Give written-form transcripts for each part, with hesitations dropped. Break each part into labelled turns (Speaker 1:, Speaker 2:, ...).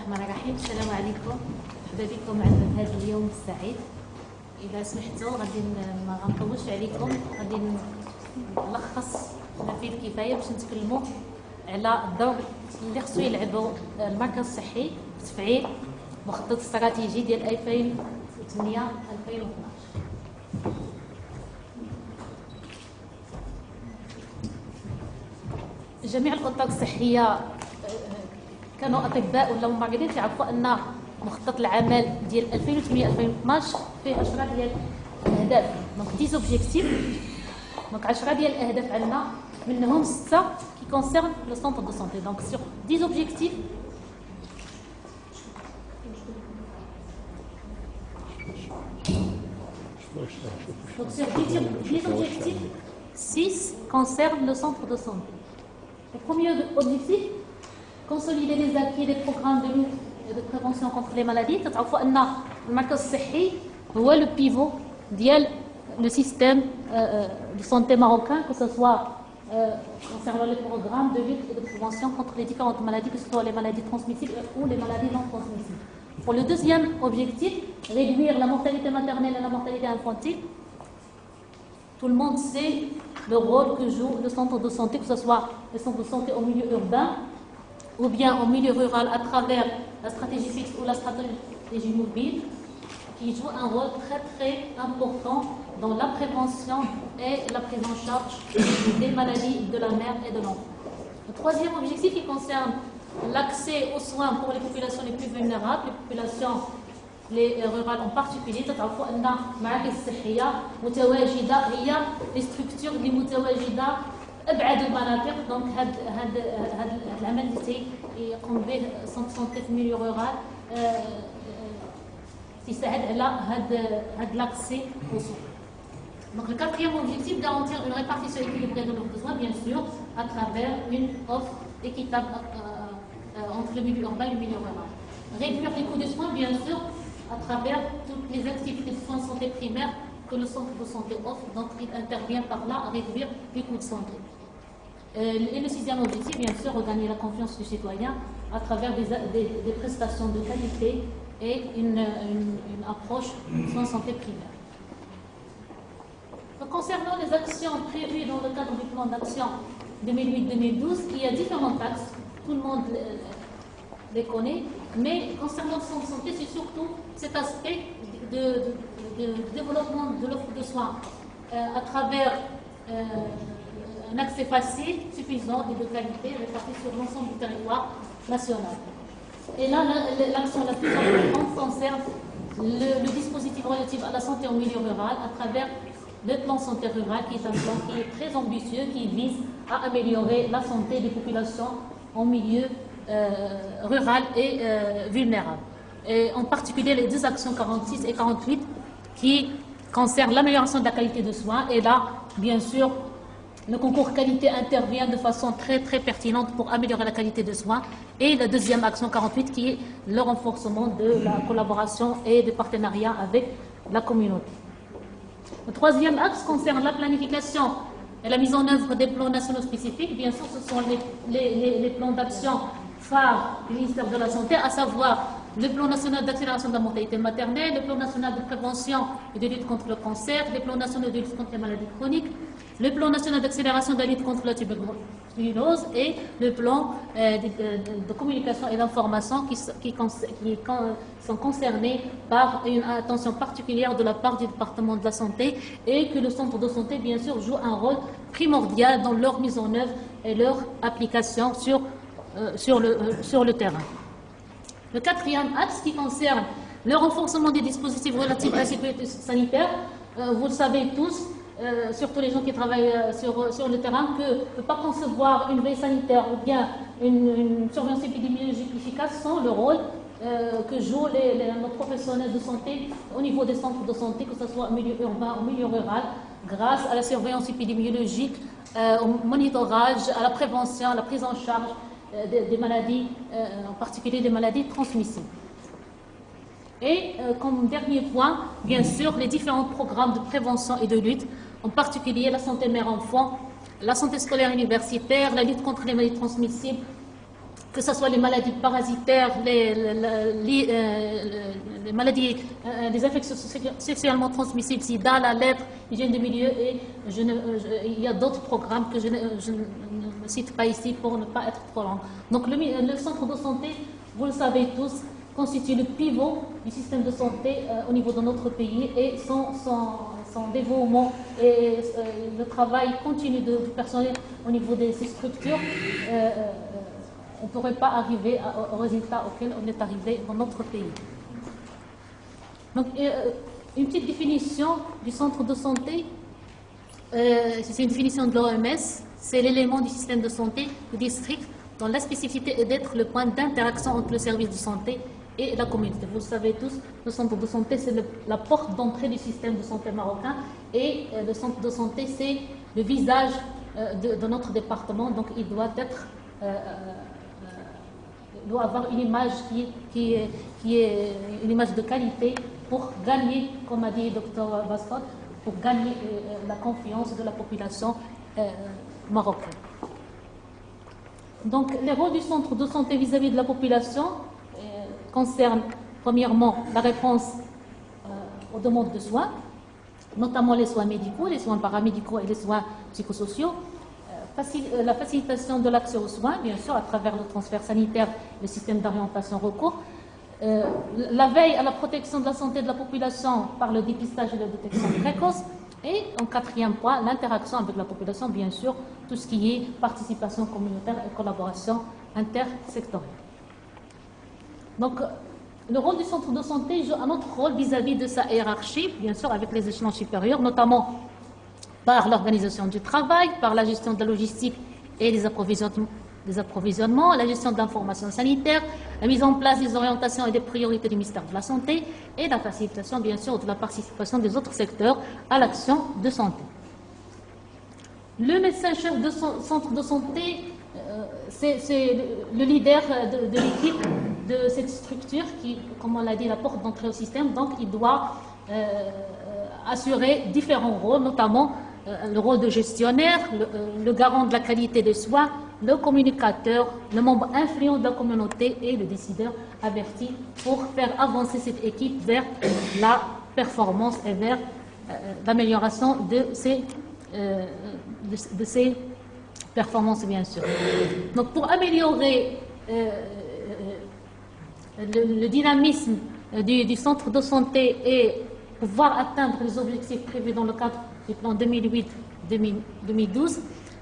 Speaker 1: الرحمن الرحيم. السلام عليكم، مرحبا بكم معنا هذا اليوم السعيد. اذا سمحتوا غادي ما غنطولش عليكم، غادي نلخص ما فيه الكفايه باش نتكلموا على الدور اللي خصو يلعبوا المركز الصحي في تفعيل مخطط استراتيجي ديال 2008 2012. جميع الاطر الصحيه كانوا اطباء ولا ممرضين تعرفوا ان مخطط العمل ديال 2008 2012 فيه 10 ديال الاهداف، دونك 10 اوبجيكتيف، دونك 10 ديال الاهداف عندنا منهم 6 كي كونسيرن لو سونتر دو سونتي. دونك سور 10 اوبجيكتيف donc sur 10 objectifs, 6 concernent le centre de santé. Le premier objectif, consolider les acquis des programmes de lutte et de prévention contre les maladies. تعرفوا أن المركز الصحي هو le pivot ديال le système de santé marocain, que ce soit concernant les programmes de lutte et de prévention contre les différentes maladies, que ce soit les maladies transmissibles ou les maladies non transmissibles. Pour le deuxième objectif, réduire la mortalité maternelle et la mortalité infantile. Tout le monde sait le rôle que joue le centre de santé, que ce soit le centre de santé au milieu urbain ou bien au milieu rural à travers la stratégie fixe ou la stratégie mobile, qui joue un rôle très très important dans la prévention et la prise en charge des maladies de la mère et de l'enfant. Le troisième objectif qui concerne l'accès aux soins pour les populations les plus vulnérables, les populations les rurales en particulier. تعرفوا أن المراكز الصحية متواجدة هي الستركتور اللي متواجدة أبعد المناطق، دونك هذا العمل اللي يقوم به سونتر سونتي في الميليو رورال تساعد على هذا l'accès aux soins. Donc le quatrième objectif, garantir une répartition équilibrée de leurs besoins, bien sûr, à travers une offre équitable entre le milieu urbain et le milieu rural. Réduire les coûts de soins, bien sûr, à travers toutes les activités de soins de santé primaire que le centre de santé offre, donc il intervient par là à réduire les coûts de santé. Et le sixième objectif, bien sûr, regagner la confiance du citoyen à travers des prestations de qualité et une approche de soins de santé primaire. Concernant les actions prévues dans le cadre du plan d'action 2008-2012, il y a différents axes, tout le monde les connaît, mais concernant le centre de santé, c'est surtout cet aspect de développement de l'offre de soins à travers un accès facile, suffisant et de qualité réparti sur l'ensemble du territoire national. Et là, l'action la plus importante concerne le dispositif relatif à la santé au milieu rural à travers le plan santé rural, qui est un plan qui est très ambitieux, qui vise à améliorer la santé des populations en milieu rural et vulnérable. Et en particulier les deux actions 46 et 48 qui concernent l'amélioration de la qualité de soins. Et là, bien sûr, le concours qualité intervient de façon très très pertinente pour améliorer la qualité de soins. Et la deuxième action 48 qui est le renforcement de la collaboration et de partenariat avec la communauté. Le troisième axe concerne la planification et la mise en œuvre des plans nationaux spécifiques. Bien sûr, ce sont les plans d'action phares du ministère de la Santé, à savoir le plan national d'accélération de la mortalité maternelle, le plan national de prévention et de lutte contre le cancer, les plans nationaux de lutte contre les maladies chroniques, le plan national d'accélération de la lutte contre la tuberculose et le plan de communication et d'information qui sont concernés par une attention particulière de la part du département de la santé, et que le centre de santé, bien sûr, joue un rôle primordial dans leur mise en œuvre et leur application sur le terrain. Le quatrième axe qui concerne le renforcement des dispositifs relatifs à la sécurité sanitaire, vous le savez tous, surtout les gens qui travaillent sur le terrain, que ne peut pas concevoir une veille sanitaire ou bien une surveillance épidémiologique efficace sans le rôle que jouent nos professionnels de santé au niveau des centres de santé, que ce soit au milieu urbain ou au milieu rural, grâce à la surveillance épidémiologique, au monitorage, à la prévention, à la prise en charge des maladies, en particulier des maladies transmissibles. Et comme dernier point, bien sûr, les différents programmes de prévention et de lutte, en particulier la santé mère-enfant, la santé scolaire universitaire, la lutte contre les maladies transmissibles, que ce soit les maladies parasitaires, les maladies, les infections sexuellement transmissibles, sida, la lèpre, hygiène des milieux, et il y a d'autres programmes que je ne cite pas ici pour ne pas être trop long. Donc le centre de santé, vous le savez tous, constitue le pivot du système de santé au niveau de notre pays, et son dévouement et le travail continu du personnel au niveau de ces structures, on ne pourrait pas arriver au résultat auquel on est arrivé dans notre pays. Donc, une petite définition du centre de santé, c'est une définition de l'OMS, c'est l'élément du système de santé du district dont la spécificité est d'être le point d'interaction entre le service de santé et la communauté. Vous le savez tous, le centre de santé, c'est la porte d'entrée du système de santé marocain, et le centre de santé, c'est le visage de notre département, donc il doit être... doit avoir une image qui est une image de qualité pour gagner, comme a dit le Dr Bascott, pour gagner la confiance de la population marocaine. Donc, les rôles du centre de santé vis-à-vis de la population concernent premièrement la réponse aux demandes de soins, notamment les soins médicaux, les soins paramédicaux et les soins psychosociaux. La facilitation de l'accès aux soins, bien sûr, à travers le transfert sanitaire, le système d'orientation recours. La veille à la protection de la santé de la population par le dépistage et la détection précoce. Et en quatrième point, l'interaction avec la population, bien sûr, tout ce qui est participation communautaire et collaboration intersectorielle. Donc, le rôle du centre de santé joue un autre rôle vis-à-vis de sa hiérarchie, bien sûr, avec les échelons supérieurs, notamment par l'organisation du travail, par la gestion de la logistique et des approvisionnements, la gestion de l'information sanitaire, la mise en place des orientations et des priorités du ministère de la Santé, et la facilitation, bien sûr, de la participation des autres secteurs à l'action de santé. Le médecin-chef de centre de santé, c'est le leader de l'équipe de cette structure qui, comme on l'a dit, la porte d'entrée au système, donc il doit assurer différents rôles, notamment le rôle de gestionnaire, le garant de la qualité des soins, le communicateur, le membre influent de la communauté et le décideur averti pour faire avancer cette équipe vers la performance et vers l'amélioration de ces performances, bien sûr. Donc, pour améliorer le dynamisme du centre de santé et pouvoir atteindre les objectifs prévus dans le cadre du plan 2008-2012,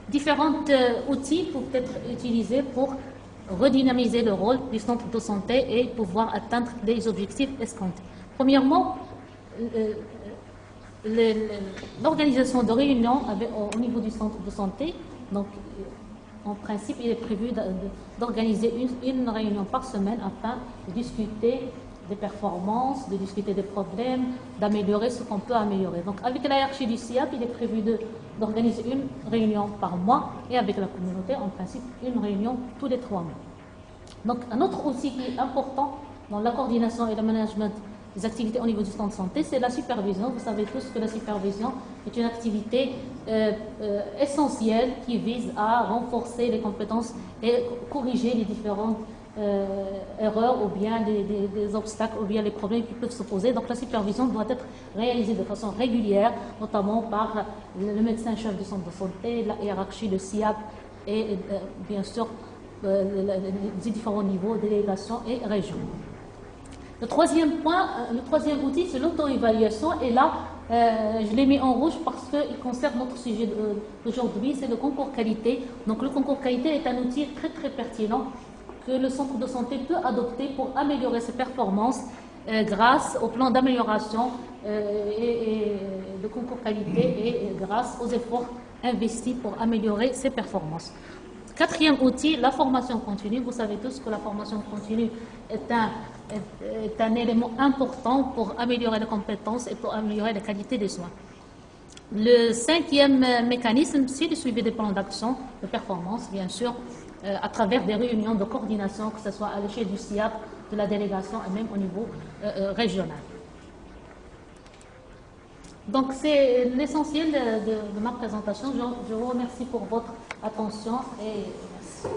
Speaker 1: différents outils peuvent être utilisés pour redynamiser le rôle du centre de santé et pouvoir atteindre les objectifs escomptés. Premièrement, l'organisation de réunions au niveau du centre de santé. Donc, en principe, il est prévu d'organiser une réunion par semaine afin de discuter des performances, de discuter des problèmes, d'améliorer ce qu'on peut améliorer. Donc, avec la hiérarchie du SIAP, il est prévu d'organiser une réunion par mois, et avec la communauté, en principe, une réunion tous les 3 mois. Donc, un autre outil qui est important dans la coordination et le management des activités au niveau du centre de santé, c'est la supervision. Vous savez tous que la supervision est une activité essentielle qui vise à renforcer les compétences et corriger les différentes erreurs ou bien des obstacles ou bien les problèmes qui peuvent se poser. Donc la supervision doit être réalisée de façon régulière, notamment par le médecin-chef du centre de santé, la hiérarchie, le SIAP et bien sûr les différents niveaux, délégations et régions. Le troisième point, le troisième outil, c'est l'auto-évaluation. Et là, je l'ai mis en rouge parce qu'il concerne notre sujet d'aujourd'hui, c'est le concours qualité. Donc le concours qualité est un outil très très pertinent que le centre de santé peut adopter pour améliorer ses performances grâce au plan d'amélioration et de concours qualité et grâce aux efforts investis pour améliorer ses performances. Quatrième outil, la formation continue. Vous savez tous que la formation continue est un élément important pour améliorer les compétences et pour améliorer la qualité des soins. Le cinquième mécanisme, c'est le suivi des plans d'action de performance, bien sûr, à travers des réunions de coordination, que ce soit à l'échelle du SIAP, de la délégation et même au niveau régional. Donc c'est l'essentiel de ma présentation. Je vous remercie pour votre attention et merci.